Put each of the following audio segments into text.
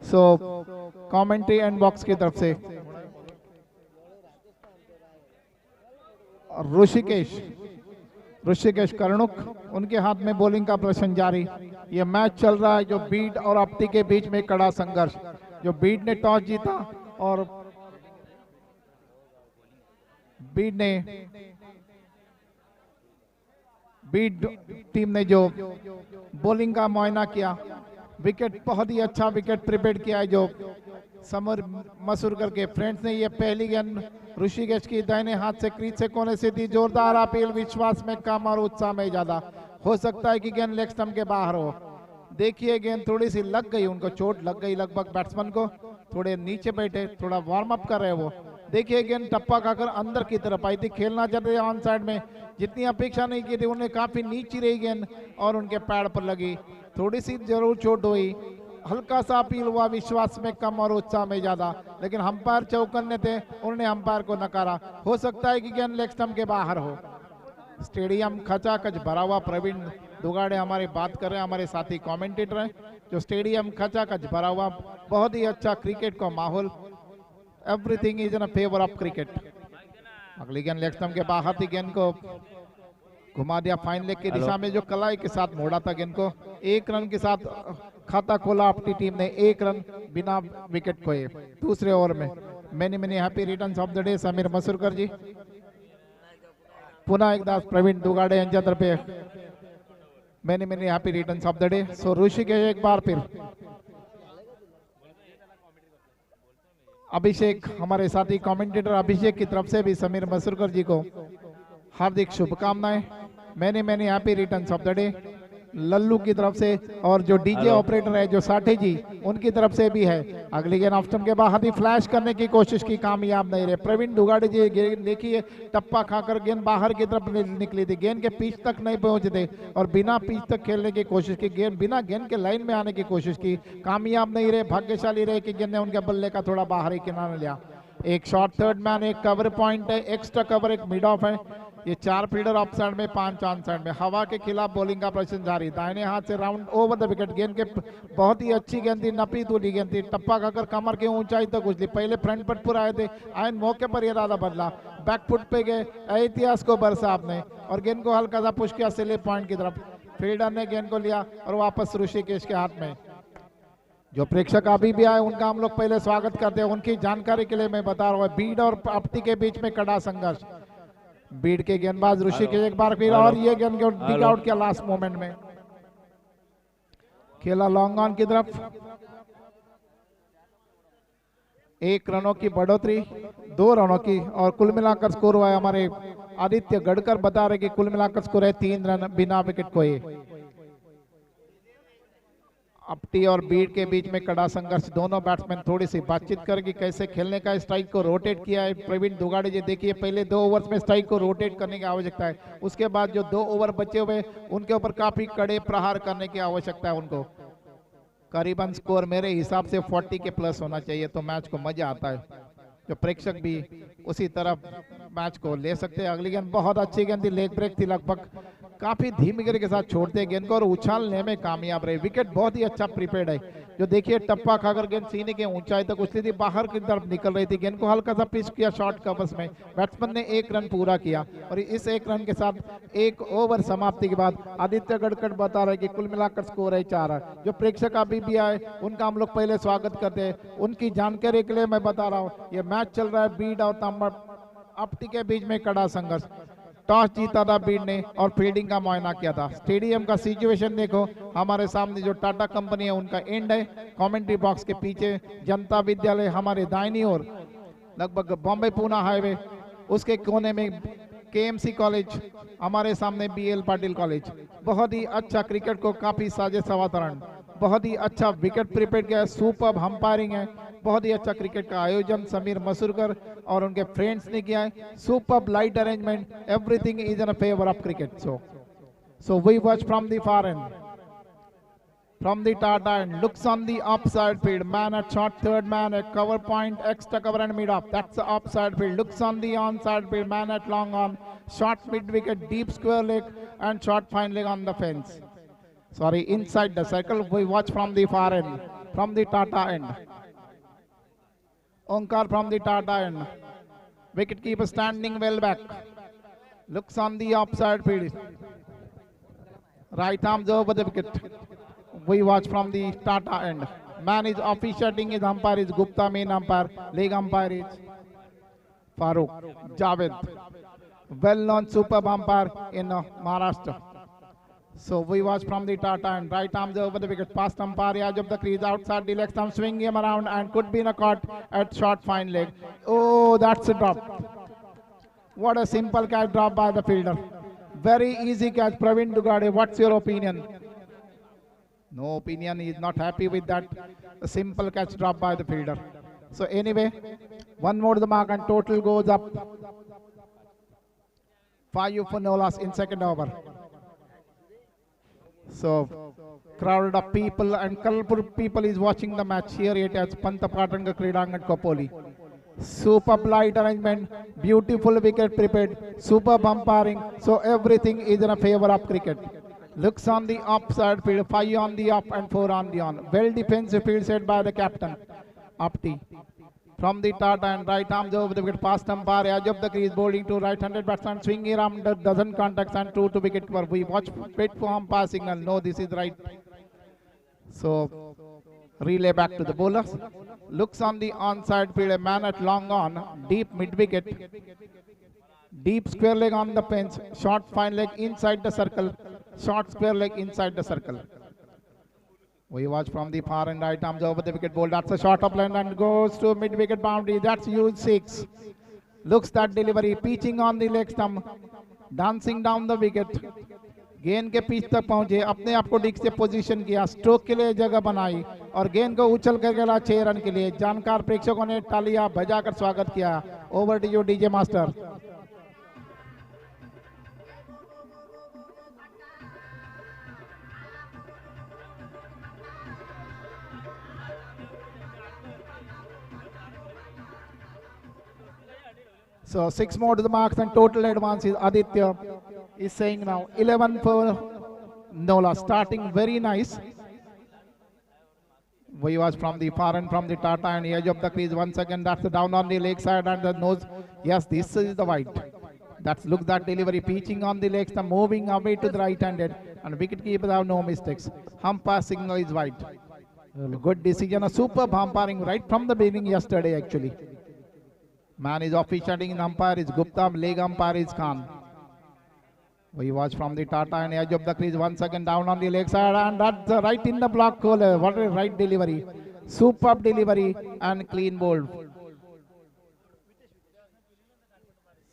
So commentary and box की तरफ से ऋषिकेश ऋषिकेश कर्णुक, उनके हाथ में बॉलिंग का प्रदर्शन जारी। ये मैच चल रहा है जो बीड और अपटी के बीच में कड़ा संघर्ष। जो बीड ने टॉस जीता और बीड टीम ने जो बॉलिंग का मुआयना किया, विकेट बहुत ही अच्छा विकेट प्रिपेयर किया है जो समर मसूरकर के फ्रेंड्स ने। ये पहली गेंद ऋषिकेश की दाहिने हाथ से क्रीज से कोने से दी, जोरदार अपील, विश्वास में कम और उत्साह में ज्यादा। हो सकता है कि गेंद लेग स्टंप के बाहर हो। देखिए गेंद थोड़ी सी लग गई, उनको चोट लग गई लगभग बैट्समैन को, थोड़े नीचे बैठे, थोड़ा वार्म अप कर रहे वो। देखिए गेंद टप्पा खाकर अंदर की तरफ आई थी, खेलना चाहते थे ऑन साइड में, जितनी अपेक्षा नहीं की थी उन्हें, काफी नीचे रही गेंद और उनके पैड पर लगी, थोड़ी सी जरूर चोट हुई, हल्का सा अपील हुआ, विश्वास में कम और उत्साह में ज्यादा। लेकिन अंपायर चौकन्ने थे, उन्होंने अंपायर को नकारा। हो सकता है कि गेंद लेग स्टंप के बाहर हो। स्टेडियम खचाखच भरा हुआ, प्रवीण दुगाड़े हमारे बात कर रहे हैं, हमारे साथी कमेंटेटर हैं। जो स्टेडियम खचाखच भरा हुआ, बहुत ही अच्छा क्रिकेट का माहौल, everything is in favour of cricket. अगली गेंद लेग स्टंप के बाहर थी, गेंद को घुमा दिया फाइन लेग की दिशा में, जो कलाई के साथ मोड़ा था गेंद को। एक रन के साथ खाता खोला अपनी टीम ने, एक रन बिना विकेट खोए दूसरे ओवर में। Many many happy returns of the day Sameer Masurkar ji. पुनः एक दास प्रवीण दुगाड़े यांच्या तर्फे many many happy returns of the day. So Rishikesh एक बार फिर अभिषेक, हमारे साथी कमेंटेटर अभिषेक की तरफ से भी समीर मसूरकर जी को हार्दिक शुभकामनाएं। Many many happy returns of the day Lallu की तरफ से, और जो डीजे ऑपरेटर है जो साठे जी, उनकी तरफ से भी है। अगली गेंद ऑफ स्टंप के बाहर ही फ्लैश करने की कोशिश की, कामयाब नहीं रहे। प्रवीण दुगाड़े जी देखिए टप्पा खाकर गेंद बाहर की तरफ निकली थी, गेंद के पिच तक नहीं पहुंचे थे और बिना पिच तक खेलने की कोशिश की, गेंद बिना गेंद के लाइन में आने की कोशिश की, कामयाब नहीं रहे। भाग्यशाली रहे कि गेंद ने उनके बल्ले का थोड़ा बाहरी किनारा लिया। एक शॉट थर्ड मैन, एक कवर पॉइंट है, एक्स्ट्रा कवर, एक मिड ऑफ है। ये 4 फील्डर ऑफ साइड में, 5 ऑन साइड में। हवा के खिलाफ बॉलिंग का प्रदर्शन जारी, दाहिने हाथ से राउंड ओवर द विकेट। गेंद के बहुत ही अच्छी गेंद थी, नपी तुली गेंद थी, टप्पा खाकर कमर की ऊंचाई तक उछली। पहले फ्रंट पट पर आए थे, आयन मौके पर इरादा बदला, बैक फुट पे गए, इतिहास को बरसा आपने और गेंद को हल्का सा पुश किया स्लिप पॉइंट की तरफ। फील्डर ने गेंद को लिया और वापस ऋषिकेश के हाथ में। जो प्रेक्षक अभी भी आए उनका हम लोग पहले स्वागत करते हैं। उनकी जानकारी के लिए मैं बता रहा हूँ, बीड और अपटी के बीच में कड़ा संघर्ष। बीड के गेंदबाज ऋषिकेश एक बार फिर, और ये गेंद को डिग आउट किया लास्ट मोमेंट में, खेला लॉन्ग ऑन की तरफ। 1 रनों की बढ़ोतरी, 2 रनों की, और कुल मिलाकर स्कोर हुआ है, हमारे आदित्य गढ़कर बता रहे कि कुल मिलाकर स्कोर है 3 रन बिना विकेट खोए। अपटी और बीड के बीच में कड़ा संघर्ष। दोनों बैट्समैन थोड़ी सी बातचीत करके कैसे खेलने का, स्ट्राइक को रोटेट किया है प्रवीण दुगाड़े जी। देखिए पहले 2 ओवर्स में स्ट्राइक को रोटेट करने की आवश्यकता है, उसके बाद जो 2 ओवर बचे हुए उनके ऊपर काफी कड़े प्रहार करने की आवश्यकता है उनको। करीबन स्कोर मेरे हिसाब से 40 के प्लस होना चाहिए, तो मैच को मजा आता है। जो प्रेक्षक भी उसी तरफ मैच को ले सकते हैं। अगली गेंद बहुत अच्छी गेंद थी, लेग ब्रेक थी, लगभग काफी धीमी गति के साथ छोड़ते गेंद को और उछालने में कामयाब रहे। विकेट बहुत ही अच्छा प्रिपेयर्ड है। जो देखिए टप्पा खाकर गेंद सीने के ऊंचाई तक उछली थी, बाहर की तरफ निकल रही थी, गेंद को हल्का सा पिच किया शॉर्ट कवर्स में। बैट्समैन ने 1 रन पूरा किया और इस 1 रन के साथ 1 ओवर समाप्ति के बाद आदित्य गढ़कर बता रहे कि कुल मिलाकर स्कोर है 4। जो प्रेक्षक अभी भी आए उनका हम लोग पहले स्वागत करते हैं। उनकी जानकारी के लिए मैं बता रहा हूँ, ये मैच चल रहा है बीड और अपटी के बीच में कड़ा संघर्ष। टॉस जीता था बीड ने और फील्डिंग का मुआयना किया था। स्टेडियम का सिचुएशन देखो, हमारे सामने जो टाटा कंपनी है उनका एंड है, कमेंट्री बॉक्स के पीछे जनता विद्यालय हमारे दाहिनी ओर, लगभग बॉम्बे पूना हाईवे, उसके कोने में केएमसी कॉलेज, हमारे सामने बीएल पाटिल कॉलेज। बहुत ही अच्छा क्रिकेट को काफी साजिश वातावरण, बहुत ही अच्छा विकेट प्रिपेयर किया है, सुपर्ब अंपायरिंग है, बहुत ही अच्छा क्रिकेट का आयोजन समीर मसूरकर और उनके फ्रेंड्स ने किया है। Superb light arrangement, everything is in favour of cricket. So we watch from the far end, from the Tata end, looks on the upside field, man at short third man, a cover point, extra cover and mid off, that's the upside field. Looks on the onside field, man at long on, short mid wicket, deep square leg and short fine leg on the fence. Sorry, inside the circle. We watch from the far end. from the Tata end. Onkar from the Tata end. Wicket keeper standing well back. Looks on the offside field. Right arms over the wicket. We watch from the Tata end. Man is officiating, his umpire is Gupta, main umpire. Leg umpire is Farooq Javed. Well-known superb umpire in Maharashtra. So we watch from the Tata and right arms over the wicket. Past umpire, edge of the crease, outside the leg stump, swing him around and could be in a caught at short fine leg. Oh, that's a drop. What a simple catch drop by the fielder. Very easy catch, Praveen Dugade. What's your opinion? No opinion, he is not happy with that. A simple catch drop by the fielder. So anyway, one more to the mark and total goes up. 5 for no loss in second over. So crowd of people and colorful people is watching the match here at Pantapatanga Kridangan Kopoli. Superb light arrangement, beautiful wicket prepared, superb umpiring. So everything is in a favor of cricket. Looks on the offside field, 5 on the off and 4 on the on. Well defensive field set by the captain, Apti. From the Tata and right arms over the wicket, past umpire, edge of the crease, bowling to right-handed batsman, swinging around, doesn't contact and true to wicket cover. We watch, wait for umpire signal. No, this is right. So relay back to the bowlers. Looks on the onside field, a man at long on, deep mid-wicket. Deep square leg on the fence, short fine leg inside the circle, short square leg inside the circle. We watch from the far and right arms over the wicket ball. That's a shot of land and goes to mid-wicket boundary. That's huge 6. Looks that delivery, pitching on the leg stump, dancing down the wicket. गेंद के pitch तक पहुंचे, अपने आप को disc से position किया, stroke के लिए जगह बनाई और गेंद को उछल कर गया 6 रन के लिए। जानकार प्रेक्षकों ने तालियां बजाकर स्वागत किया। Over to you DJ master. So 6 more to the marks and total advance is Aditya is saying now 11 for Nola, starting very nice. We was from the far and from the Tata and edge of the crease once again. That's the down on the leg side and the nose. Yes, this is the wide. That's look that delivery, pitching on the legs, the moving away to the right-handed and wicket keepers have no mistakes. Umpire signal is wide. Good decision, a superb umpiring right from the beginning yesterday actually. Man is officiating in umpire is Gupta, leg umpire is Khan. We watch from the Tata and edge of the crease once again down on the leg side and that's right in the block collar. What a right delivery. Superb delivery and clean bowled.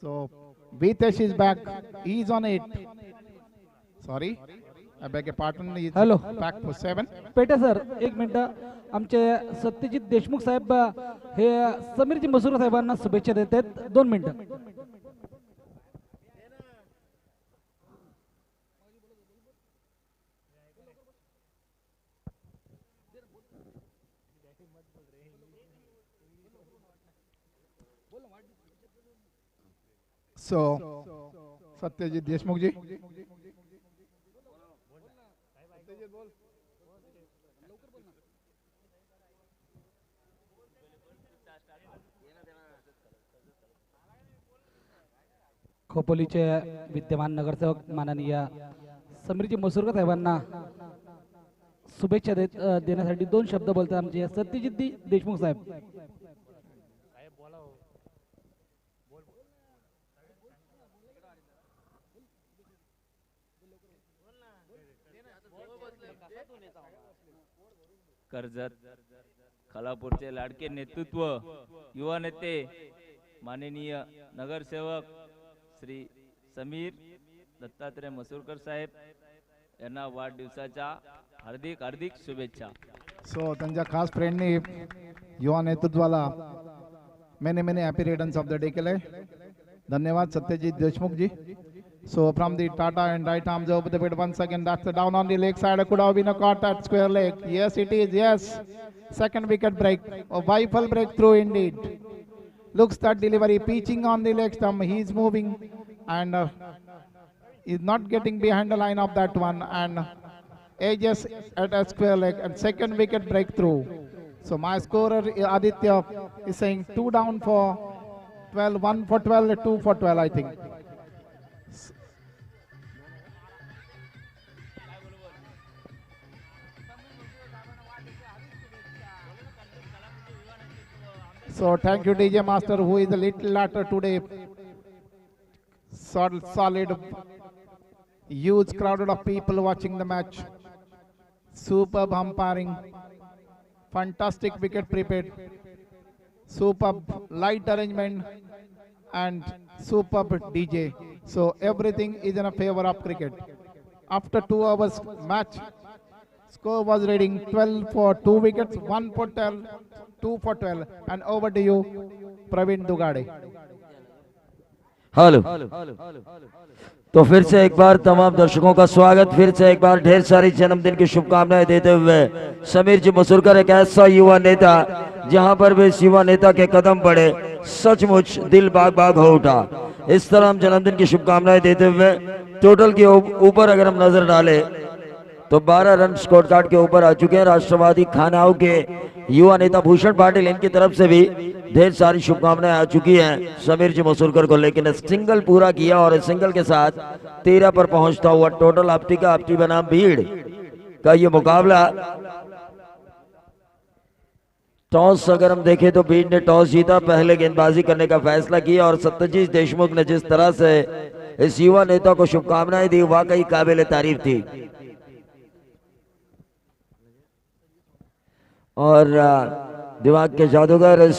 So Vitesh is back. He's on 8. Sorry. I beg your pardon. He's back for 7. पेटे sir एक minute आमचे सत्यजित देशमुख साहेब हे समीरजी मसूर साहेबांना शुभेच्छा देत आहेत 2 मिनिटं. So Satyajit Deshmukh ji. खोपोलीचे विद्यमान नगरसेवक माननीय समीरजी मसूरकर साहेबांना शुभेच्छा देण्यासाठी 2 शब्द बोलतात आमचे सत्यजित देशमुख साहेब. कर्जत खालापूरचे लाडके नेतृत्व युवा नेते माननीय नगरसेवक श्री समीर दत्तात्रय मसूरकर साहेब यांना वाढदिवसाच्या हार्दिक हार्दिक शुभेच्छा. So त्यांच्या खास फ्रेंडनी युवा नेतृत्वाला many happy returns of the day केले. धन्यवाद सत्यजीत देशमुख जी. So from the Tata and right arms over the wicket once again. That's the down on the leg side. Could have been a caught at square leg. Yes, it is. Yes. Second wicket break. A rifle breakthrough indeed. Looks that delivery. Pitching on the leg stump. He's moving and is not getting behind the line of that one. And edges at a square leg and second wicket breakthrough. So my scorer Aditya is saying 2 down for 12, 1 for 12, 2 for 12 I think. So thank you DJ Master who is a little later today. Solid, huge crowd of people watching the match. Superb umpiring, fantastic wicket prepared, superb light arrangement and superb DJ. So everything is in a favor of cricket. After 2 hours match, score was reading 12 for 2 wickets, 1 for 12, 2 for 12 and over to you Praveen Dugade. Hello तो फिर से एक बार तमाम दर्शकों का स्वागत, फिर से एक बार ढेर सारी जन्मदिन की शुभकामनाएं देते हुए समीर जी मसूरकर एक ऐसा युवा नेता जहां पर भी इस युवा नेता के कदम पड़े सचमुच दिल बाग बाग हो उठा। इस तरह हम जन्मदिन की शुभकामनाएं देते हुए टोटल के ऊपर अगर हम नजर डालें तो 12 रन स्कोर कार्ड के ऊपर आ चुके हैं राष्ट्रवादी खानाओं के युवा नेता भूषण पाटिल। इनकी तरफ से भी ढेर सारी शुभकामनाएं आ चुकी हैं समीर जी मसूरकर को, लेकिन सिंगल पूरा किया और सिंगल के साथ 13 पर पहुंचता हुआ टोटल आपटी बनाम भीड़ का ये मुकाबला। टॉस अगर हम देखें तो भीड़ ने टॉस जीता, पहले गेंदबाजी करने का फैसला किया और सत्यजीत देशमुख ने जिस तरह से इस युवा नेता को शुभकामनाएं दी वाकई काबिल तारीफ थी। और दिमाग के जादूगर इस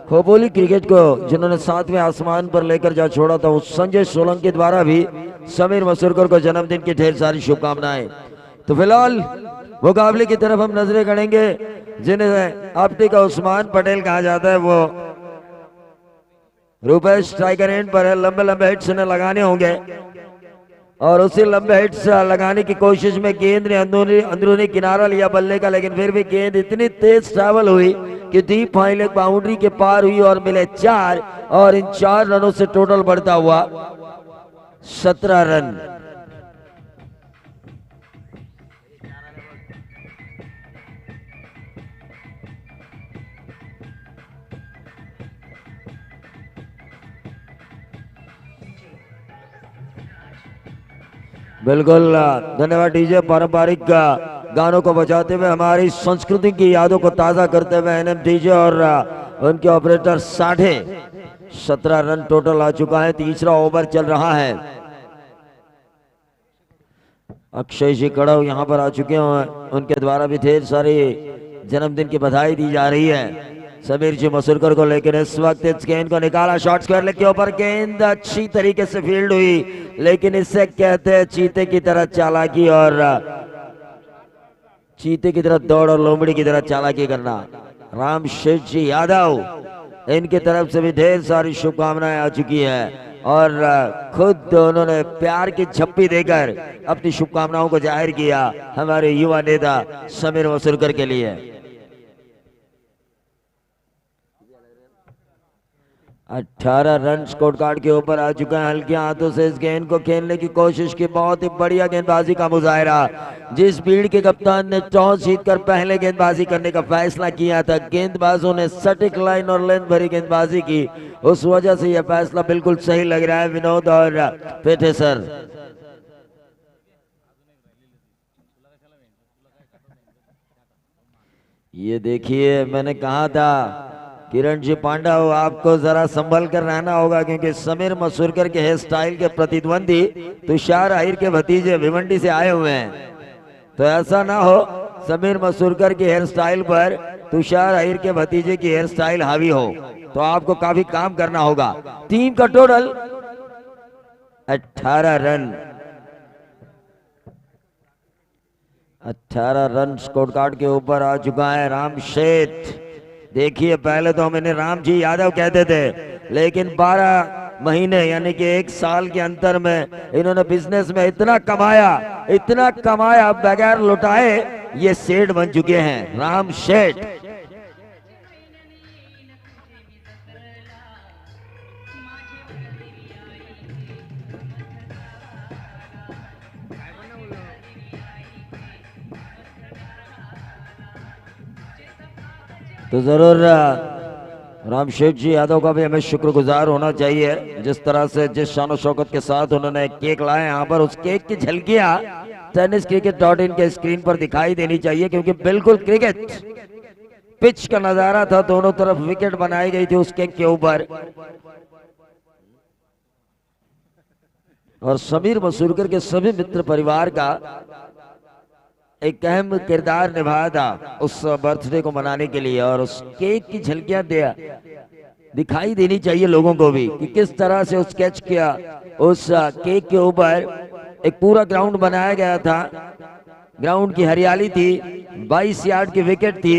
खोपोली क्रिकेट को जिन्होंने 7वें आसमान पर लेकर जा छोड़ा था उस संजय सोलंकी द्वारा भी समीर मसूरकर को जन्मदिन की ढेर सारी शुभकामनाएं। तो फिलहाल मुकाबले की तरफ हम नजरें गड़ेंगे। जिन्हें आपटी का उस्मान पटेल कहा जाता है वो रुपेश स्ट्राइकर एंड पर है, लंबे लंबे हिट्स ने लगाने होंगे और उसी लंबे हिट्स लगाने की कोशिश में गेंद ने अंदरूनी किनारा लिया बल्ले का, लेकिन फिर भी गेंद इतनी तेज ट्रैवल हुई कि डीप फाइल एक बाउंड्री के पार हुई और मिले 4 और इन 4 रनों से टोटल बढ़ता हुआ 17 रन। बिल्कुल धन्यवाद डीजे। पारंपरिक गानों को बजाते हुए हमारी संस्कृति की यादों को ताजा करते हुए एनएम डीजे और उनके ऑपरेटर 17 रन टोटल आ चुका है। तीसरा ओवर चल रहा है। अक्षय जी कड़व यहाँ पर आ चुके हैं, उनके द्वारा भी ढेर सारी जन्मदिन की बधाई दी जा रही है समीर जी मसूरकर को, लेकिन इस वक्त इस गेंद को निकाला शॉर्ट स्क्वायर लेग के ऊपर, गेंद अच्छी तरीके से फील्ड हुई, लेकिन इससे कहते हैं चीते की तरह चालाकी और चीते की तरह दौड़ और लोमड़ी की तरह चालाकी करना। राम शेठ जी यादव इनकी तरफ से भी ढेर सारी शुभकामनाएं आ चुकी है और खुद उन्होंने प्यार की झप्पी देकर अपनी शुभकामनाओं को जाहिर किया हमारे युवा नेता समीर मसूरकर के लिए। 18 रन स्कोर कार्ड के ऊपर आ चुका है। हल्के हाथों से इस गेंद को खेलने की कोशिश की, बहुत ही बढ़िया गेंदबाजी का मुजाहिरा। जिस भीड़ के कप्तान ने टॉस जीतकर पहले गेंदबाजी करने का फैसला किया था, गेंदबाजों ने सटीक लाइन और लेंथ भरी गेंदबाजी की, उस वजह से यह फैसला बिल्कुल सही लग रहा है विनोद और पेठे सर। ये देखिए मैंने कहा था किरण जी पांडा हो आपको जरा संभल कर रहना होगा, क्योंकि समीर मसूरकर के हेयर स्टाइल के प्रतिद्वंदी तुषार आहिर के भतीजे भिवंडी से आए हुए हैं, तो ऐसा ना हो समीर मसूरकर के हेयर स्टाइल पर तुषार आहिर के भतीजे की हेयर स्टाइल हावी हो, तो आपको काफी काम करना होगा। टीम का total 18 run 18 run score card के ऊपर आ चुका है राम शेठ। देखिए पहले तो हम इन्हें राम जी यादव कहते थे, लेकिन 12 महीने यानी कि 1 साल के अंतर में इन्होंने बिजनेस में इतना कमाया बगैर लुटाए ये सेठ बन चुके हैं राम शेठ। तो जरूर रामशेठ जी यादव का भी हमें शुक्रगुजार होना चाहिए, जिस तरह से जिस शान शौकत के साथ उन्होंने केक लाया यहाँ पर, उस केक की झलकियां tenniscricket.in के स्क्रीन पर दिखाई देनी चाहिए, क्योंकि बिल्कुल क्रिकेट पिच का नजारा था। दोनों तरफ विकेट बनाई गई थी उस केक के ऊपर, और समीर मसूरकर के सभी मित्र परिवार का एक अहम किरदार निभाया था उस बर्थडे को मनाने के लिए। और उस केक की झलकियां दिखाई देनी चाहिए लोगों को भी कि किस तरह से उस कैच किया उस केक के ऊपर। एक पूरा ग्राउंड बनाया गया था, ग्राउंड की हरियाली थी, 22 यार्ड की विकेट थी,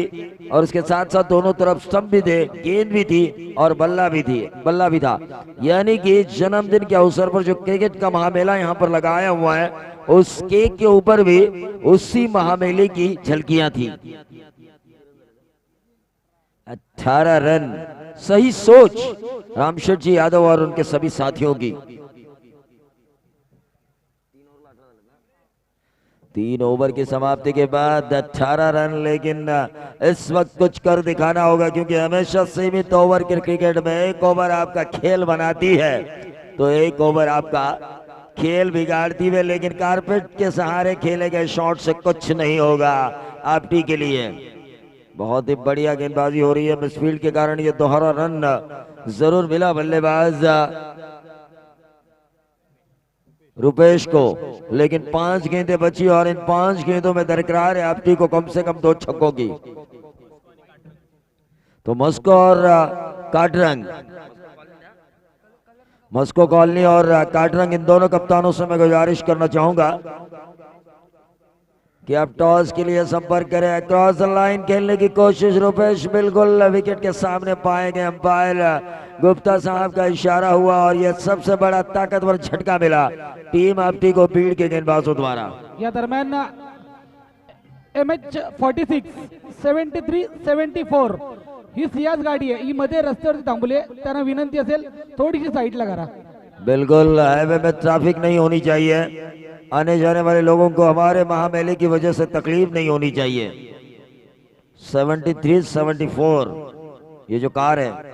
और उसके साथ साथ दोनों तरफ स्टंप भी थे, गेंद भी थी और बल्ला भी था। यानी कि जन्मदिन के अवसर पर जो क्रिकेट का महामेला यहाँ पर लगाया हुआ है, उस केक के ऊपर भी उसी महामेले की झलकियां थी। 18 रन, सही सोच रामशेठ जी यादव और उनके सभी साथियों की। 3 ओवर की समाप्ति के बाद 18 रन, लेकिन इस वक्त कुछ कर दिखाना होगा, क्योंकि हमेशा सीमित ओवर के क्रिकेट में 1 ओवर आपका खेल बनाती है, तो 1 ओवर आपका खेल बिगाड़ती है। लेकिन कारपेट के सहारे खेले गए शॉट से कुछ नहीं होगा आपटी के लिए। बहुत ही बढ़िया गेंदबाजी हो रही है, मिसफील्ड के कारण ये दोहरा रन जरूर मिला बल्लेबाज रुपेश को, लेकिन 5 गेंदें बची और इन 5 गेंदों में दरकरार है आपटी को कम से कम 2 छक्कों की। तो मस्को और काटरंग, मस्को कॉलोनी और काटरंग, इन दोनों कप्तानों से मैं गुजारिश करना चाहूंगा कि आप टॉस के लिए संपर्क करें। क्रॉस द लाइन खेलने की कोशिश, रुपेश बिल्कुल विकेट के सामने पाए गए। अंपायर गुप्ता साहब का इशारा हुआ और यह सबसे बड़ा ताकतवर झटका मिला टीम आपटी को बीड़ के गेंदबाजों द्वारा। या दरम्यान MH 46 73 74 ही सियाज गाडी आहे, ही मध्ये रस्त्यावरती थांबले, त्यांना विनंती असेल थोडीशी साईडला करा। बिल्कुल हाईवे में ट्रैफिक नहीं होनी चाहिए, आने जाने वाले लोगों को हमारे महामेले की वजह से तकलीफ नहीं होनी चाहिए। 73 74 ये जो कार है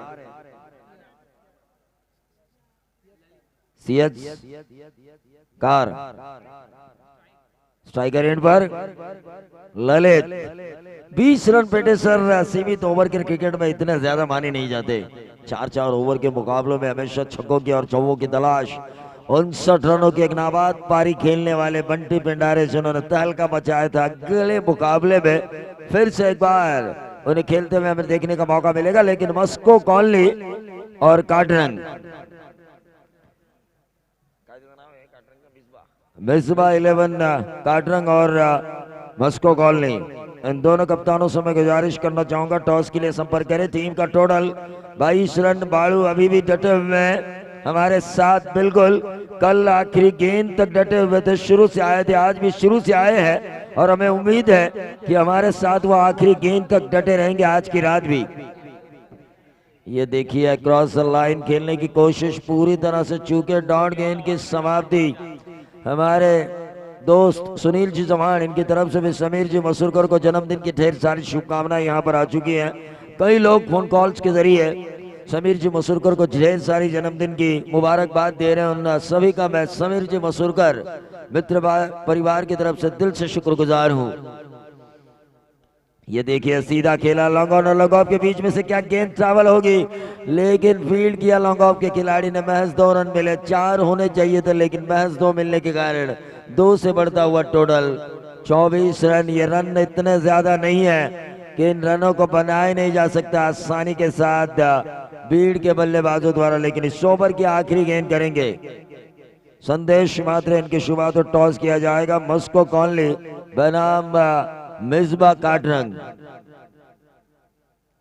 सीएच कार, स्ट्राइकर एंड पर ललित। 20 रन पेटे सर, सीमित ओवर के क्रिकेट में इतने ज्यादा माने नहीं जाते। 4-4 ओवर के मुकाबलों में हमेशा छक्कों की और चौकों की तलाश। 59 रनों की एक नाबाद पारी खेलने वाले बंटी पिंडारे जिन्होंने तहलका मचाया था, अगले मुकाबले में फिर से एक बार उन्हें खेलते हुए हमें देखने का मौका मिलेगा। लेकिन मस्को कॉलोनी और काटरंग, मिसबा 11 काटरंग और मस्को कॉलोनी, इन दोनों कप्तानों से मैं गुजारिश करना चाहूंगा टॉस के लिए संपर्क करें। टीम का टोटल 22 रन। बालू अभी भी डटे हुए हैं हमारे साथ, बिल्कुल कल आखिरी गेंद तक डटे हुए थे, शुरू से आए थे, आज भी शुरू से आए हैं और हमें उम्मीद है कि हमारे साथ वो आखिरी गेंद तक डटे रहेंगे आज की रात भी। ये देखिए क्रॉस लाइन खेलने की कोशिश पूरी तरह से चूके डॉट गेंद की समाप्ति। हमारे दोस्त सुनील जी चौहान, इनकी तरफ से भी समीर जी मसूरकर को जन्मदिन की ढेर सारी शुभकामनाएं यहाँ पर आ चुकी हैं। कई लोग फोन कॉल्स के जरिए समीर जी मसूरकर को ढेर सारी जन्मदिन की मुबारकबाद दे रहे हैं। उन सभी का मैं समीर जी मसूरकर मित्र परिवार की तरफ से दिल से शुक्रगुजार हूँ। ये देखिए सीधा खेला लॉन्ग ऑन और लॉन्ग ऑफ के बीच में से क्या गेंद ट्रैवल होगी, लेकिन फील्ड किया लॉन्ग ऑफ के खिलाड़ी ने। महज 2 रन मिले, 4 होने चाहिए थे, लेकिन महज 2 मिलने के कारण 2 से बढ़ता हुआ टोटल 24 रन। ये रन इतने ज्यादा नहीं है कि इन रनों को बनाया नहीं जा सकता आसानी के साथ बीड़ के बल्लेबाजों द्वारा, लेकिन इस ओवर की आखिरी गेंद करेंगे संदेश मात्र इनकी शुरुआत और टॉस किया जाएगा। मस्को कॉलोनी बनाम मिसबा काटरंग।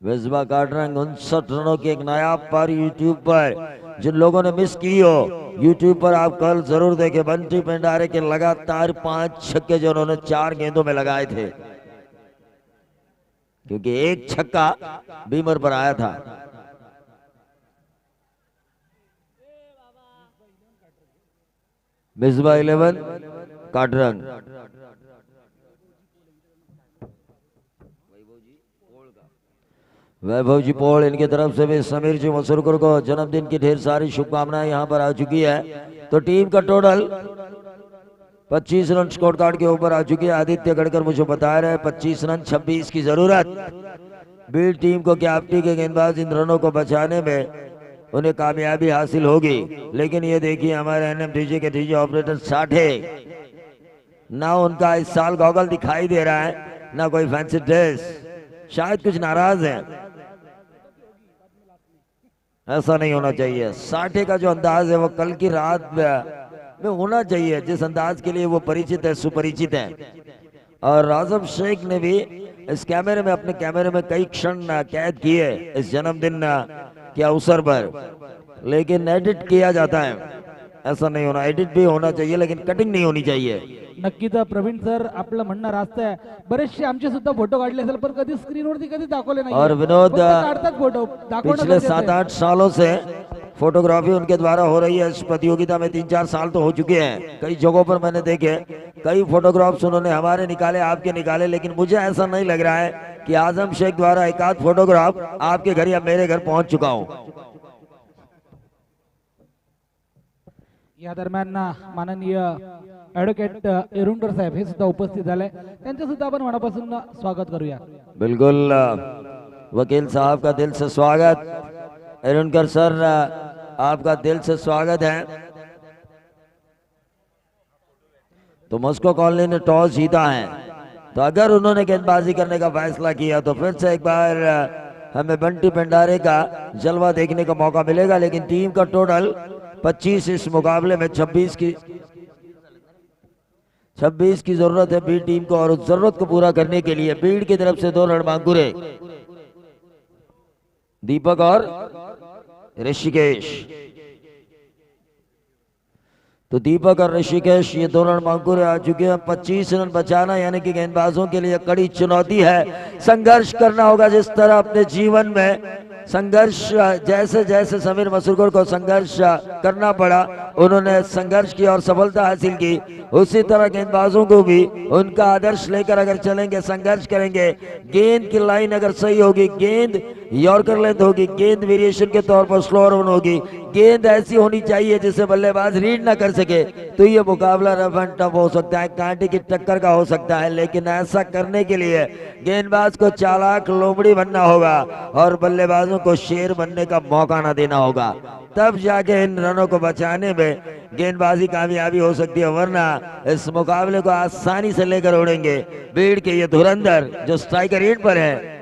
मिसबा काटरंग 59 रनों की एक नायाब पारी यूट्यूब पर, जिन लोगों ने मिस की हो यूट्यूब पर आप कल जरूर देखें। बंटी पिंडारे के लगातार 5 छक्के जो उन्होंने 4 गेंदों में लगाए थे, क्योंकि एक छक्का बीमर पर आया था। मिसबा 11 काटरंग। वैभव जी पौड़, इनकी तरफ से भी समीर जी मसूरकर को जन्मदिन की ढेर सारी शुभकामनाएं यहाँ पर आ चुकी है। तो टीम का टोटल 25 रन स्कोर कार्ड के ऊपर आ चुकी है। आदित्य गढ़कर मुझे बता रहे हैं 25 रन 26 की जरूरत। बीड टीम को कैप्टी के गेंदबाज इन रनों को बचाने में उन्हें कामयाबी हासिल होगी। लेकिन ये देखिए हमारे एनएमडीजे के डीजे ऑपरेटर साठे, ना उनका इस साल गॉगल दिखाई दे रहा है ना कोई फैंसी ड्रेस, शायद कुछ नाराज है। ऐसा नहीं होना चाहिए। साठे का जो अंदाज है वो कल की रात में होना चाहिए, जिस अंदाज के लिए वो परिचित है, सुपरिचित है। और राजम शेख ने भी इस कैमरे में, अपने कैमरे में कई क्षण कैद किए इस जन्मदिन के अवसर पर, लेकिन एडिट किया जाता है। ऐसा नहीं होना, एडिट भी होना चाहिए लेकिन कटिंग नहीं होनी चाहिए। नक्कीच प्रवीण सर, आपलं म्हणणं रास्त आहे। बरेचसे आमचे सुद्धा फोटो काढले असेल पण कधी स्क्रीनवरती कधी दाखवले नाही। और विनोद, काढतात फोटो, पिछले 7-8 सालों से फोटोग्राफी उनके द्वारा हो रही है। इस प्रतियोगिता में 3-4 साल तो हो चुके हैं। कई जगहों पर मैंने देखे, कई फोटोग्राफ्स उन्होंने हमारे निकाले, आपके निकाले, लेकिन मुझे ऐसा नहीं लग रहा है कि आजम शेख द्वारा एक आध फोटोग्राफ आपके घर या मेरे घर पहुंच चुका हूं। या दरम्यान माननीय ॲडव्होकेट एरुंडकर साहेब हे सुद्धा उपस्थित झाले, त्यांचं सुद्धा आपण मनापासून स्वागत करूया। बिल्कुल, वकील साहब का दिल से स्वागत। एरुंडकर सर, आपका दिल से स्वागत है। तो मस्को कॉलोनी ने टॉस जीता है, तो अगर उन्होंने गेंदबाजी करने का फैसला किया तो फिर से एक बार हमें बंटी भंडारे का जलवा देखने का मौका मिलेगा। लेकिन टीम का टोटल 25, इस मुकाबले में 26 की जरूरत है बीड टीम को। और उस जरूरत को पूरा करने के लिए बीड की तरफ से 2 रन मांगुरे, दीपक और ऋषिकेश। तो दीपक और ऋषिकेश ये 2 रन मांगुरे आ चुके हैं। 25 रन बचाना यानी कि गेंदबाजों के लिए कड़ी चुनौती है। संघर्ष करना होगा, जिस तरह अपने जीवन में संघर्ष, जैसे जैसे समीर मसूरकर को संघर्ष करना पड़ा, उन्होंने संघर्ष की और सफलता हासिल की, उसी तरह गेंदबाजों को भी उनका आदर्श लेकर अगर चलेंगे, संघर्ष करेंगे, गेंद की लाइन अगर सही होगी, गेंद यॉर्कर लेंथ होगी, गेंद वेरिएशन के तौर पर स्लो रन होगी, गेंद ऐसी होनी चाहिए जिसे बल्लेबाज रीड ना कर सके, तो ये मुकाबला रफ एंड टफ हो सकता है, कांटे की टक्कर का हो सकता है। लेकिन ऐसा करने के लिए गेंदबाज को चालाक लोमड़ी बनना होगा और बल्लेबाजों को शेर बनने का मौका ना देना होगा, तब जाके इन रनों को बचाने में गेंदबाजी कामयाबी हो सकती है। वरना इस मुकाबले को आसानी से लेकर उड़ेंगे बीड के ये धुरंधर जो स्ट्राइकर एंड पर है,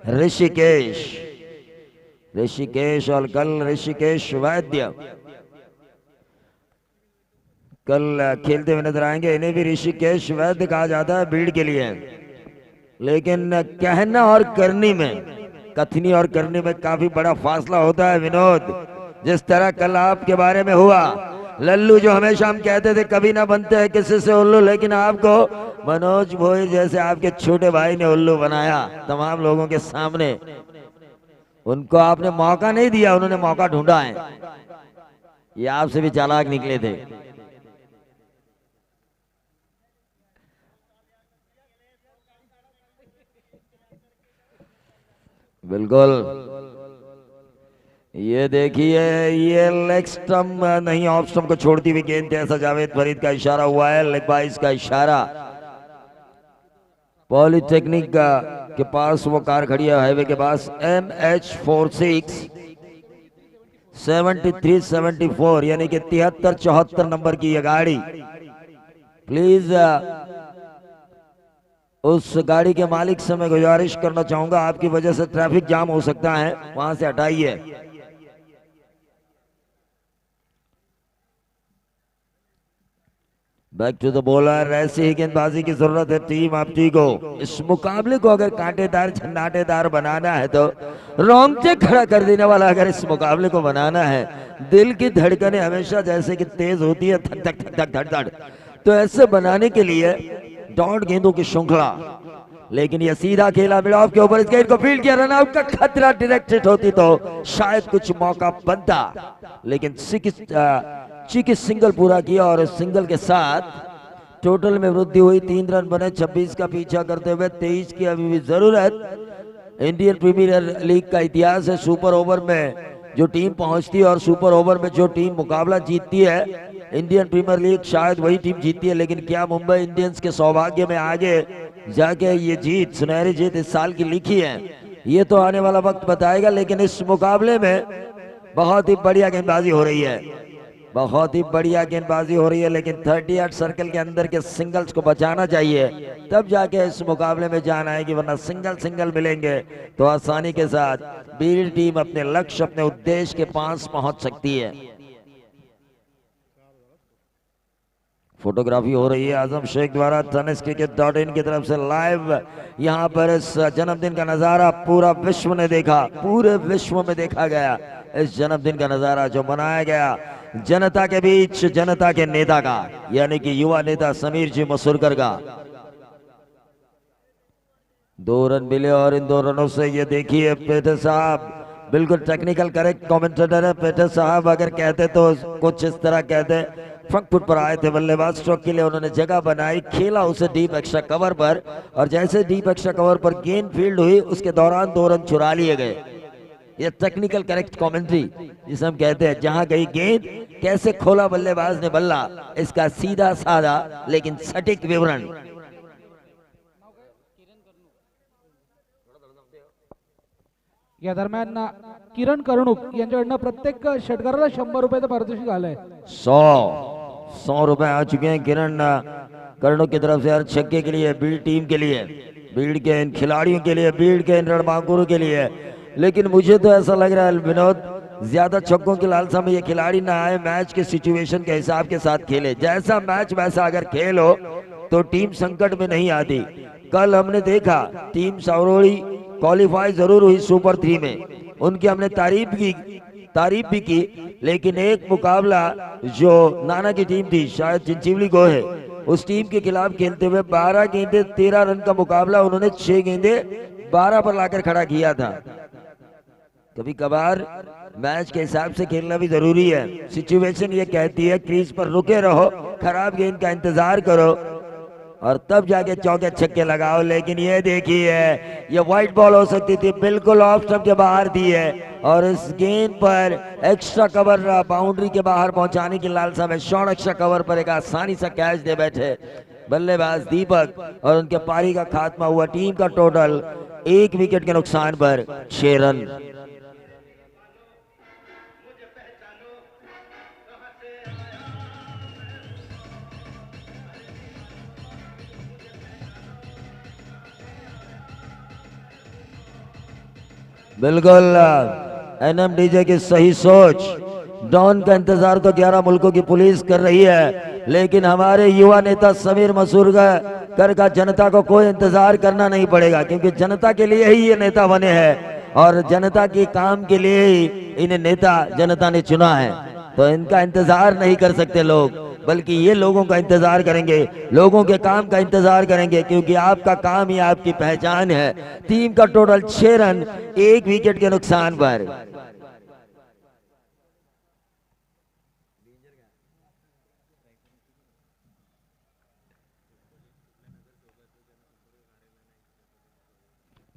ऋषिकेश और कल ऋषिकेश वैद्य कल खेलते हुए नजर आएंगे। इन्हें भी ऋषिकेश वैद्य कहा जाता है बीड के लिए। लेकिन कहना और करनी में, कथनी और करनी में काफी बड़ा फासला होता है विनोद। जिस तरह कल आपके बारे में हुआ, लल्लू जो हमेशा हम कहते थे कभी ना बनते हैं किसी से उल्लू, लेकिन आपको मनोज भोई जैसे आपके छोटे भाई ने उल्लू बनाया तमाम लोगों के सामने। उनको आपने मौका नहीं दिया, उन्होंने मौका ढूंढा है। ये आपसे भी चालाक निकले थे। बिल्कुल, ये देखिए, ये लेग स्टंप नहीं, ऑफ स्टंप को छोड़ती हुई गेंद, ऐसा जावेद फरीद का इशारा हुआ है, लेग बाइस का इशारा। पॉलिटेक्निक के पास वो कार खड़ी है, हाईवे के पास, MH46 7374 यानी कि 73-74 नंबर की ये गाड़ी। प्लीज उस गाड़ी के मालिक से मैं गुजारिश करना चाहूंगा, आपकी वजह से ट्रैफिक जाम हो सकता है, वहां से हटाइए। बैक टू द बॉलर, ऐसी ही गेंदबाजी की जरूरत है टीम आपकी को। इस मुकाबले को अगर कांटेदार झन्नाटेदार बनाना है, तो रोंगटे खड़ा कर देने वाला अगर इस मुकाबले को बनाना है, दिल की धड़कनें हमेशा जैसे कि तेज होती है, धक धक धक धक धक धक, तो ऐसे बनाने के लिए डॉट गेंदों की श्रृंखला। लेकिन यह सीधा खेला मिड ऑफ के ऊपर, इस गेंद को फील्ड किया, रन आउट का खतरा डायरेक्टेड होती तो शायद कुछ मौका बनता, लेकिन चिकी सिंगल पूरा किया और इस सिंगल के साथ टोटल में वृद्धि हुई। 3 रन बने, 26 का पीछा करते हुए 23 की अभी भी जरूरत इंडियन प्रीमियर लीग का इतिहास है। सुपर ओवर में जो टीम पहुंचती है और सुपर ओवर में जो टीम मुकाबला जीतती है, इंडियन प्रीमियर लीग शायद वही टीम जीतती है। लेकिन क्या मुंबई इंडियंस के सौभाग्य में आगे जाके ये जीत, सुनहरी जीत इस साल की लिखी है, ये तो आने वाला वक्त बताएगा। लेकिन इस मुकाबले में बहुत ही बढ़िया गेंदबाजी हो रही है, बहुत ही बढ़िया गेंदबाजी हो रही है। लेकिन 38 सर्कल के अंदर के सिंगल्स को बचाना चाहिए, तब जाके इस मुकाबले में जान आएगी, वरना सिंगल मिलेंगे तो आसानी के साथ बीड टीम अपने लक्ष्य, अपने उद्देश्य के पास पहुंच सकती है। फोटोग्राफी हो रही है आजम शेख द्वारा taniscricket.in की तरफ से लाइव। यहां पर इस जन्मदिन का नजारा पूरा विश्व ने देखा, पूरे विश्व में देखा गया इस जन्मदिन का नजारा जो मनाया गया जनता के बीच, जनता के नेता का, यानी कि युवा नेता समीर जी मसूरकर का। 2 रन मिले और इन 2 रनों से ये देखिए पेटर साहब बिल्कुल टेक्निकल करेक्ट कमेंटेटर है। पेटर साहब अगर कहते तो कुछ इस तरह कहते, फ्रंट फुट पर आए थे बल्लेबाज स्ट्रोक के लिए, उन्होंने जगह बनाई, खेला उसे डीप एक्स्ट्रा कवर पर, और जैसे डीप एक्स्ट्रा कवर पर गेंद फील्ड हुई उसके दौरान 2 रन चुरा लिए गए। ये टेक्निकल करेक्ट कमेंट्री जिसे हम कहते हैं, जहां गई गेंद, कैसे खोला बल्लेबाज ने बल्ला, इसका सीधा साधा लेकिन सटीक विवरण। या दरम्यान किरण कर्णुक यांच्याकडनं प्रत्येक षटकाराला 100 रुपयाचं पारितोषिक आलंय। 100 रुपए आ चुके हैं किरण कर्णुक की तरफ से हर छक्के के लिए, बीड टीम के लिए, बीड के इन खिलाड़ियों के लिए, बीड के इन रणबांकुरों के लिए। लेकिन मुझे तो ऐसा लग रहा है विनोद, ज्यादा छक्कों की लालसा में ये खिलाड़ी ना आए, मैच के सिचुएशन के हिसाब के साथ खेले। जैसा मैच वैसा अगर खेल हो तो टीम संकट में नहीं आती। कल हमने देखा टीम सावरोड़ी क्वालिफाई जरूर हुई सुपर 3 में, उनकी हमने तारीफ भी की, लेकिन एक मुकाबला जो नाना की टीम थी, शायद चिंचिवली गो है, उस टीम के खिलाफ खेलते हुए 12 गेंदे 13 रन का मुकाबला उन्होंने 6 गेंदे 12 पर लाकर खड़ा किया था। कभी कभार मैच के हिसाब से खेलना भी जरूरी है। सिचुएशन ये कहती है क्रीज पर रुके रहो, खराब गेंद का इंतजार करो और तब जाके चौके छक्के लगाओ। लेकिन ये देखिए, ये व्हाइट बॉल हो सकती थी, बिल्कुल ऑफ स्टंप के बाहर दी है, और इस गेंद पर एक्स्ट्रा कवर बाउंड्री के बाहर पहुंचाने की लालसा में शॉर्ट एक्स्ट्रा कवर पर एक आसानी सा कैच दे बैठे बल्लेबाज दीपक, और उनके पारी का खात्मा हुआ। टीम का टोटल 1 विकेट के नुकसान पर 6 रन। बिल्कुल एनएमडीजे की सही सोच, डॉन का इंतजार तो 11 मुल्कों की पुलिस कर रही है, लेकिन हमारे युवा नेता समीर मसूरकर का जनता को कोई इंतजार करना नहीं पड़ेगा, क्योंकि जनता के लिए ही ये नेता बने हैं और जनता के काम के लिए ही इन्हें नेता जनता ने चुना है। तो इनका इंतजार नहीं कर सकते लोग, बल्कि ये लोगों का इंतजार करेंगे, लोगों के काम का इंतजार करेंगे, क्योंकि आपका काम ही आपकी पहचान है। टीम का टोटल 6 रन 1 विकेट के नुकसान पर।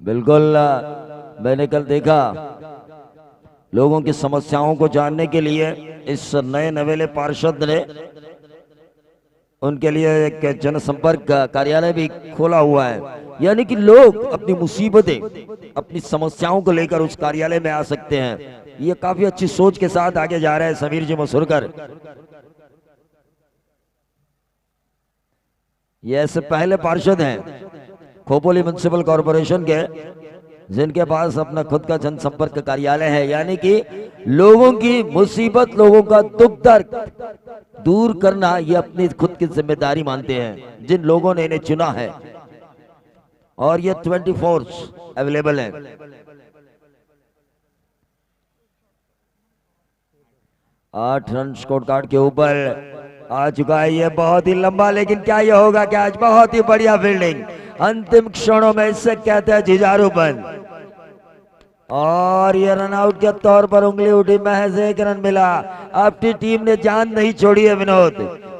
बिल्कुल मैंने कल देखा, लोगों की समस्याओं को जानने के लिए इस नए नवेले पार्षद ने उनके लिए एक जनसंपर्क कार्यालय भी खोला हुआ है, यानी कि लोग अपनी मुसीबतें, अपनी समस्याओं को लेकर उस कार्यालय में आ सकते हैं। ये काफी अच्छी सोच के साथ आगे जा रहे हैं समीर जी मसूरकर। ये ऐसे पहले पार्षद हैं खोपोली म्युनिसिपल कॉर्पोरेशन के जिनके पास अपना खुद का जनसंपर्क कार्यालय है, यानी कि लोगों की मुसीबत, लोगों का दुख दर्द दूर करना ये अपनी खुद की जिम्मेदारी मानते हैं जिन लोगों ने इन्हें चुना है, और ये 24 अवेलेबल है। आठ रन स्कोर कार्ड के ऊपर आ चुका है। ये बहुत ही लंबा, लेकिन क्या ये होगा कैच? बहुत ही बढ़िया फील्डिंग, अंतिम क्षणों में इससे कहते हैं जुझारूपन, और ये रन आउट के तौर पर उंगली उठी, महज 1 रन मिला। अपनी टीम ने जान नहीं छोड़ी है विनोद,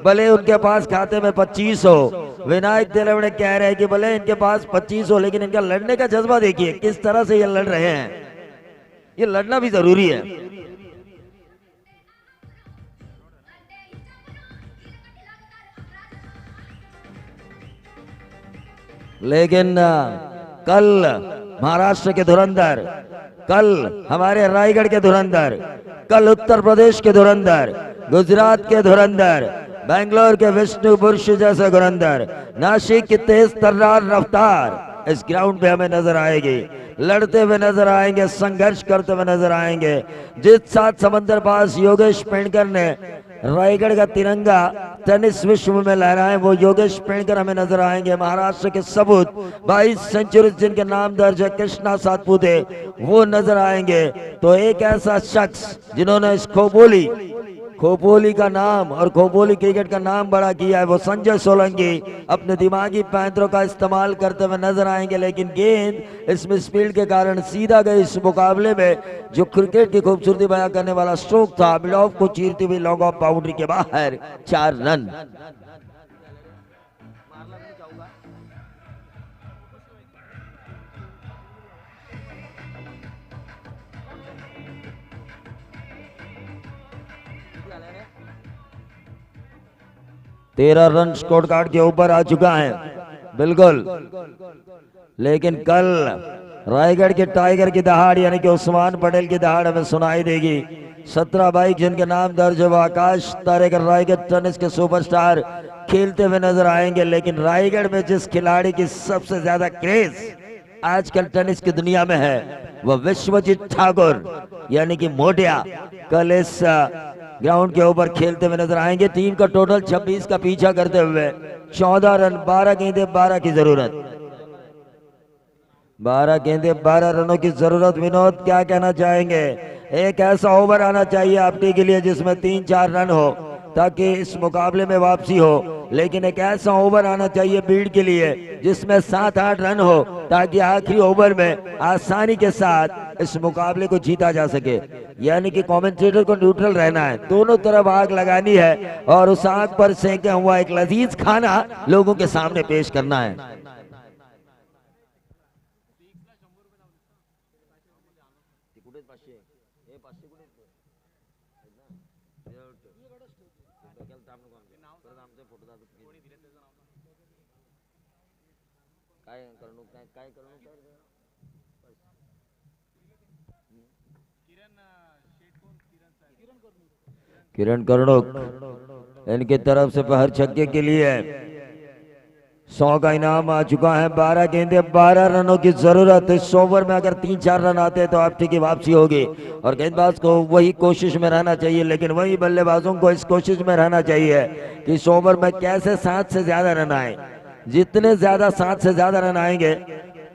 भले उनके पास खाते में 25 हो, विनायक तेलवड़े कह रहे हैं कि भले इनके पास 25 हो, लेकिन इनका लड़ने का जज्बा देखिए किस तरह से ये लड़ रहे हैं। ये लड़ना भी जरूरी है। लेकिन कल महाराष्ट्र के धुरंधर, कल हमारे रायगढ़ के धुरंधर, कल उत्तर प्रदेश के धुरंधर, गुजरात के धुरंधर, बेंगलोर के विष्णु बुर्श जैसे धुरंधर, नासिक की तेज तर्रार रफ्तार इस ग्राउंड पे हमें नजर आएगी। लड़ते हुए नजर आएंगे, संघर्ष करते हुए नजर आएंगे। जिस साथ समंदर पास योगेश पेणकर ने रायगढ़ का तिरंगा टेनिस विश्व में लहराए, वो योगेश पेणकर हमें नजर आएंगे। महाराष्ट्र के सबूत 22 सेंचुरी जिनके नाम दर्ज है, कृष्णा सातपुते, वो नजर आएंगे। तो एक ऐसा शख्स जिन्होंने इस खोपोली का नाम और खोपोली क्रिकेट का नाम बड़ा किया है, वो संजय सोलंकी अपने दिमागी पैंतरों का इस्तेमाल करते हुए नजर आएंगे। लेकिन गेंद इसमें स्पीड के कारण सीधा गई। इस मुकाबले में जो क्रिकेट की खूबसूरती बयां करने वाला स्ट्रोक था, मिड ऑफ को चीरती हुई लॉन्ग ऑफ बाउंड्री के बाहर 4 रन। तेरह रन स्कोर कार्ड के ऊपर आ चुका है, बिल्कुल। लेकिन कल रायगढ़ के टाइगर की दहाड़ यानी कि उस्मान पटेल की दहाड़ हमें सुनाई देगी। 17 बाइक जिनके नाम दर्ज है, आकाश तारेकर रायगढ़ टेनिस के सुपरस्टार खेलते हुए नजर आएंगे। लेकिन रायगढ़ में जिस खिलाड़ी की सबसे ज्यादा क्रेज आजकल टेनिस की दुनिया में है, वह विश्वजीत ठाकुर यानी कि मोटिया कल इस ग्राउंड के ऊपर खेलते हुए नजर आएंगे। टीम का टोटल 26 का पीछा करते हुए 14 रन, 12 गेंदे 12 की जरूरत, 12 गेंदे 12 रनों की जरूरत। विनोद क्या कहना चाहेंगे? एक ऐसा ओवर आना चाहिए आपके के लिए जिसमें 3-4 रन हो ताकि इस मुकाबले में वापसी हो। लेकिन एक ऐसा ओवर आना चाहिए बीड के लिए जिसमें 7-8 रन हो ताकि आखिरी ओवर में आसानी के साथ इस मुकाबले को जीता जा सके। यानी कि कमेंटेटर को न्यूट्रल रहना है, दोनों तरफ आग लगानी है और उस आग पर सेंका हुआ एक लजीज खाना लोगों के सामने पेश करना है। किरण कर्णुक इनकी तरफ से पहर छक्के के लिए 100 का इनाम आ चुका है। 12 गेंदे 12 रनों की जरूरत। इस ओवर में अगर 3-4 रन आते हैं तो आपकी की वापसी होगी और गेंदबाज को वही कोशिश में रहना चाहिए। लेकिन वही बल्लेबाजों को इस कोशिश में रहना चाहिए कि इस ओवर में कैसे 7 से ज्यादा रन आए। जितने ज्यादा 7 से ज्यादा रन आएंगे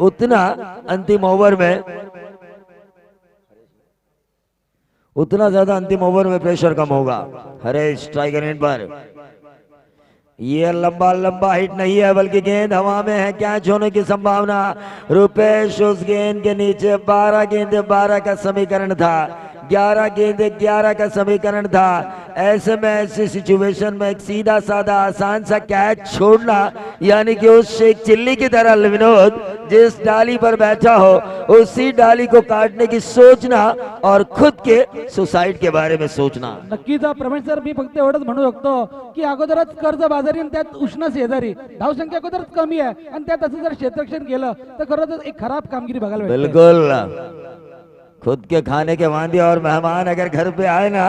उतना अंतिम ओवर में प्रेशर कम होगा। हरेश टाइगर एंड पर ये लंबा हिट नहीं है बल्कि गेंद हवा में है, कैच होने की संभावना। रुपेश उस गेंद के नीचे 12 गेंदे 12 का समीकरण था, 11 गेंदे 11 का समीकरण था। ऐसे में ऐसी सिचुएशन में एक सीधा साधा आसान सा कैच छोड़ना यानी कि उस शेख चिल्ली की तरह विनोद जिस डाली पर बैठा हो उसी डाली को काटने की सोचना और खुद के सुसाइड के बारे में सोचना। नक्कीच प्रमेश सर, मी फक्त एवढंच म्हणू शकतो की अगोदरच कर्जबाजारी आणि त्यात उष्ण शेजारी, धावसंख्या अगोदरच कमी आहे आणि त्यात असं जर क्षेत्ररक्षण केलं तर खरंच एक खराब कामगिरी बघायला मिळते। बिल्कुल, खुद के खाने के वांदे और मेहमान अगर घर पे आए ना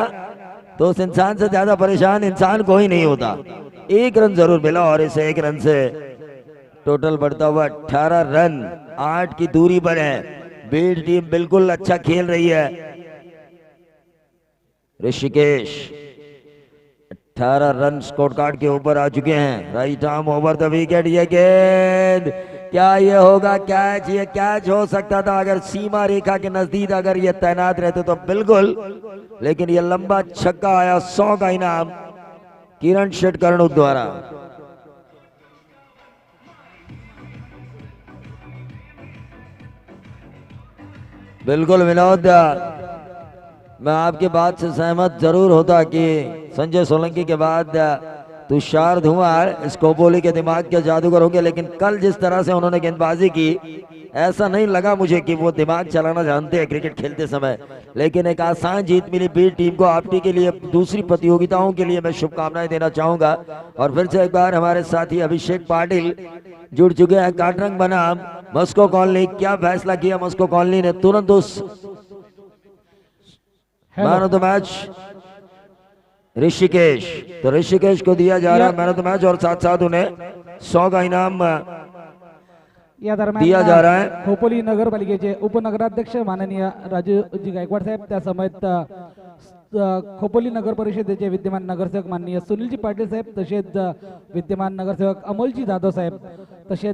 तो उस इंसान से ज्यादा परेशान इंसान कोई नहीं होता। 1 रन जरूर मिला और इस 1 रन से टोटल बढ़ता हुआ 18 रन 8 की दूरी पर है। बीड टीम बिल्कुल अच्छा खेल रही है। ऋषिकेश 18 रन स्कोर कार्ड के ऊपर आ चुके हैं। Right arm over the wicket. ये गेंद क्या ये होगा कैच? ये कैच हो सकता था अगर सीमा रेखा के नजदीक अगर ये तैनात रहते तो बिल्कुल, लेकिन ये लंबा छक्का आया। 100 का इनाम किरण शेट कर्णुक द्वारा। बिल्कुल विनोद, मैं आपकी बात से सहमत जरूर होता कि संजय सोलंकी के बाद तुषार धुमार इस खोपोली के दिमाग के जादूगर होंगे, लेकिन कल जिस तरह से उन्होंने गेंदबाजी की ऐसा नहीं लगा मुझे कि वो दिमाग चलाना जानते हैं क्रिकेट खेलते समय। लेकिन एक आसान जीत मिली बीट टीम को। आपटी के लिए दूसरी प्रतियोगिताओं के लिए मैं शुभकामनाएं देना चाहूंगा। और फिर से एक बार हमारे साथी अभिषेक पाटिल जुड़ चुके हैं काटरंग बनाम मस्को कॉलोनी। क्या फैसला किया मस्को कॉलोनी ने, तुरंत उस man of the match Rishikesh, तो ऋषिकेश को दिया जा रहा है मैन ऑफ द मैच और साथ साथ उन्हें 100 का इनाम या दरम्यान दिया जा रहा है। खोपोली नगरपालिकेचे उपनगराध्यक्ष माननीय राजूजी गायकवाड साहेब, त्या समेत खोपोली नगर परिषदेचे विद्यमान नगरसेवक माननीय सुनीलजी पाटील साहेब, तसेच विद्यमान नगरसेवक अमोलजी जाधव साहेब, तसेच